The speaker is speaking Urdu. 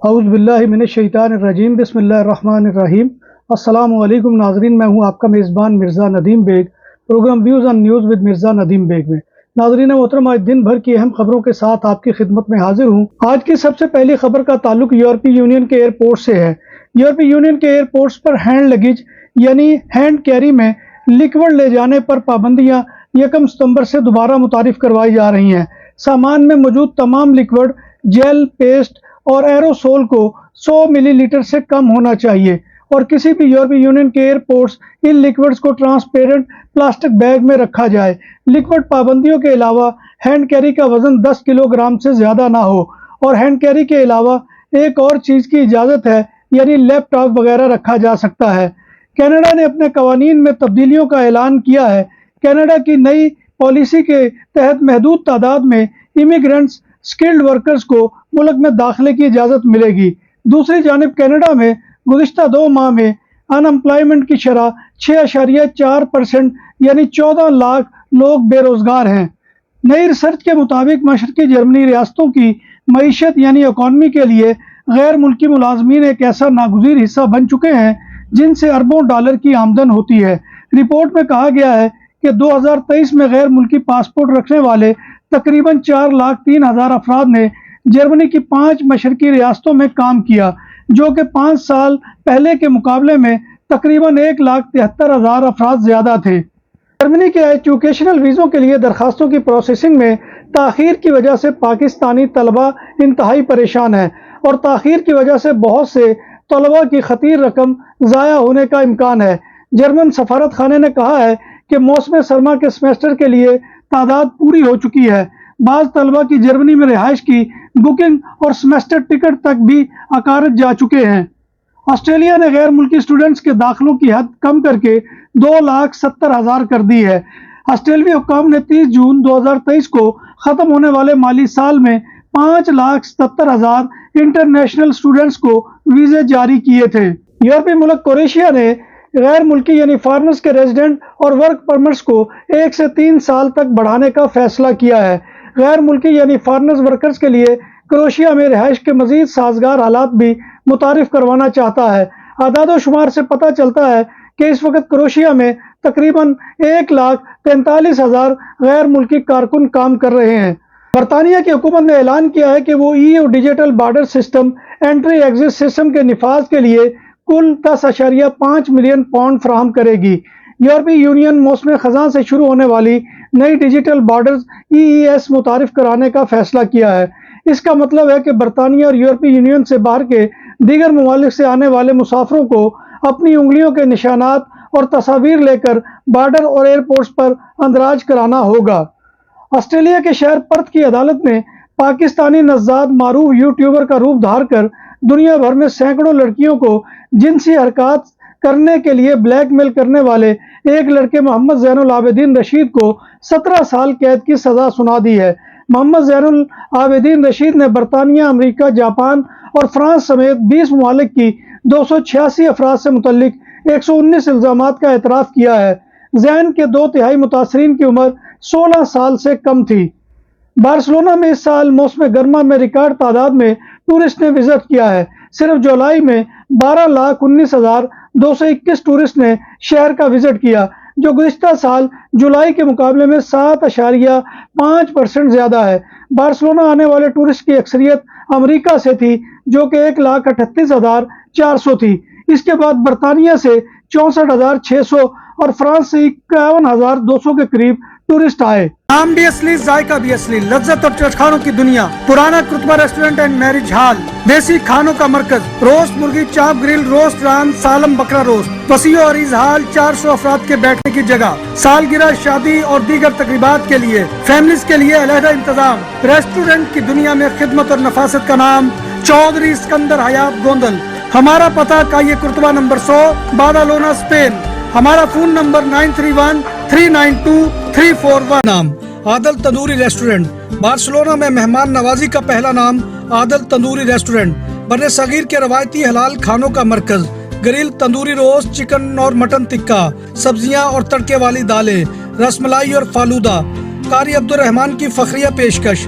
اعوذ باللہ من الشیطان الرجیم بسم اللہ الرحمن الرحیم۔ السلام علیکم ناظرین، میں ہوں آپ کا میزبان Mirza Nadeem Baig, program views on news with Mirza Nadeem Baig میں۔ ناظرین محترم، آج دن بھر کی اہم خبروں کے ساتھ آپ کی خدمت میں حاضر ہوں۔ آج کی سب سے پہلی خبر کا تعلق یورپی یونین کے ایئرپورٹ سے ہے۔ یورپی یونین کے ایئرپورٹس پر ہینڈ لگیج یعنی ہینڈ کیری میں لیکوڈ لے جانے پر پابندیاں 1 ستمبر سے دوبارہ متعارف کروائی جا رہی ہیں۔ سامان میں موجود تمام لیکوڈ، جیل، پیسٹ اور ایروسول کو 100 ملی لیٹر سے کم ہونا چاہیے، اور کسی بھی یورپی یونین کے ایئرپورٹس ان لیکوڈز کو ٹرانسپیرنٹ پلاسٹک بیگ میں رکھا جائے۔ لیکوڈ پابندیوں کے علاوہ ہینڈ کیری کا وزن 10 کلو گرام سے زیادہ نہ ہو، اور ہینڈ کیری کے علاوہ ایک اور چیز کی اجازت ہے، یعنی لیپ ٹاپ وغیرہ رکھا جا سکتا ہے۔ کینیڈا نے اپنے قوانین میں تبدیلیوں کا اعلان کیا ہے۔ کینیڈا کی نئی پالیسی کے تحت محدود تعداد میں امیگرنٹس سکلڈ ورکرز کو ملک میں داخلے کی اجازت ملے گی۔ دوسری جانب کینیڈا میں گزشتہ 2 ماہ میں ان امپلائمنٹ کی شرح 6.4% یعنی 14 لاکھ لوگ بے روزگار ہیں۔ نئی ریسرچ کے مطابق مشرقی جرمنی ریاستوں کی معیشت یعنی اکانومی کے لیے غیر ملکی ملازمین ایک ایسا ناگزیر حصہ بن چکے ہیں جن سے اربوں ڈالر کی آمدن ہوتی ہے۔ رپورٹ میں کہا گیا ہے کہ 2023 میں غیر ملکی پاسپورٹ رکھنے والے تقریباً 4,03,000 افراد نے جرمنی کی 5 مشرقی ریاستوں میں کام کیا، جو کہ 5 سال پہلے کے مقابلے میں تقریباً 1,73,000 افراد زیادہ تھے۔ جرمنی کے ایجوکیشنل ویزوں کے لیے درخواستوں کی پروسیسنگ میں تاخیر کی وجہ سے پاکستانی طلبہ انتہائی پریشان ہیں، اور تاخیر کی وجہ سے بہت سے طلبہ کی خطیر رقم ضائع ہونے کا امکان ہے۔ جرمن سفارت خانے نے کہا ہے کہ موسم سرما کے سیمسٹر کے لیے تعداد پوری ہو چکی ہے۔ بعض طلبہ کی جرمنی میں رہائش کی بکنگ اور سیمسٹر ٹکٹ تک بھی اکارت جا چکے ہیں۔ آسٹریلیا نے غیر ملکی اسٹوڈنٹس کے داخلوں کی حد کم کر کے 2,70,000 کر دی ہے۔ آسٹریلوی حکام نے 30 جون 2023 کو ختم ہونے والے مالی سال میں 5,70,000 انٹرنیشنل اسٹوڈنٹس کو ویزے جاری کیے تھے۔ یورپی ملک کروشیا نے غیر ملکی یعنی فارنرز کے ریزیڈنٹ اور ورک پرمٹس کو 1 سے 3 سال تک بڑھانے کا فیصلہ کیا ہے۔ غیر ملکی یعنی فارنرز ورکرز کے لیے کروشیا میں رہائش کے مزید سازگار حالات بھی متعارف کروانا چاہتا ہے۔ اعداد و شمار سے پتہ چلتا ہے کہ اس وقت کروشیا میں تقریباً 1,43,000 غیر ملکی کارکن کام کر رہے ہیں۔ برطانیہ کی حکومت نے اعلان کیا ہے کہ وہ EU digital border system entry exit system کے نفاذ کے لیے کل 10.5 ملین پاؤنڈ فراہم کرے گی۔ یورپی یونین موسم خزاں سے شروع ہونے والی نئی ڈیجیٹل بارڈرز EES متعارف کرانے کا فیصلہ کیا ہے۔ اس کا مطلب ہے کہ برطانیہ اور یورپی یونین سے باہر کے دیگر ممالک سے آنے والے مسافروں کو اپنی انگلیوں کے نشانات اور تصاویر لے کر بارڈر اور ایئرپورٹس پر اندراج کرانا ہوگا۔ آسٹریلیا کے شہر پرتھ کی عدالت نے پاکستانی نژاد معروف یوٹیوبر کا روپ دھار کر دنیا بھر میں سینکڑوں لڑکیوں کو جنسی حرکات کرنے کے لیے بلیک میل کرنے والے ایک لڑکے محمد زین العابدین رشید کو 17 سال قید کی سزا سنا دی ہے۔ محمد زین العابدین رشید نے برطانیہ، امریکہ، جاپان اور فرانس سمیت 20 ممالک کی 286 افراد سے متعلق 119 الزامات کا اعتراف کیا ہے۔ زین کے 2/3 متاثرین کی عمر 16 سال سے کم تھی۔ بارسلونا میں اس سال موسم گرما میں ریکارڈ تعداد میں ٹورسٹ نے وزٹ کیا ہے۔ صرف جولائی میں 12,19,221 ٹورسٹ نے شہر کا وزٹ کیا، جو گزشتہ سال جولائی کے مقابلے میں 7.5% زیادہ ہے۔ بارسلونا آنے والے ٹورسٹ کی اکثریت امریکہ سے تھی، جو کہ 1,38,400 تھی۔ اس کے بعد برطانیہ سے 64,600 اور فرانس سے 51,200 کے قریب ٹورسٹ آئے۔ نام بھی اصلی، ذائقہ بھی اصلی، لذت اور چٹخانوں کی دنیا، پرانا کرتبہ ریسٹورنٹ اینڈ میرج ہال، دیسی کھانوں کا مرکز، روسٹ مرغی، چاپ گرل، روسٹ ران، سالم بکرا روسٹ، وسیع اور عریض ہال، 400 افراد کے بیٹھنے کی جگہ، سالگرہ، شادی اور دیگر تقریبات کے لیے، فیملیز کے لیے علیحدہ انتظام۔ ریسٹورنٹ کی دنیا میں خدمت اور نفاست کا نام چودھری اسکندر حیات گوندل۔ ہمارا پتہ کائیے کرتبہ نمبر 100، بادالونا، اسپین۔ ہمارا فون نمبر 9313923341۔ نام عادل تندوری ریسٹورنٹ، بارسلونا میں مہمان نوازی کا پہلا نام عادل تندوری ریسٹورنٹ، بر صغیر کے روایتی حلال کھانوں کا مرکز، گرل، تندوری روسٹ، چکن اور مٹن ٹکا، سبزیاں اور تڑکے والی دالیں، رس ملائی اور فالودہ، قاری عبدالرحمان کی فخریہ پیشکش،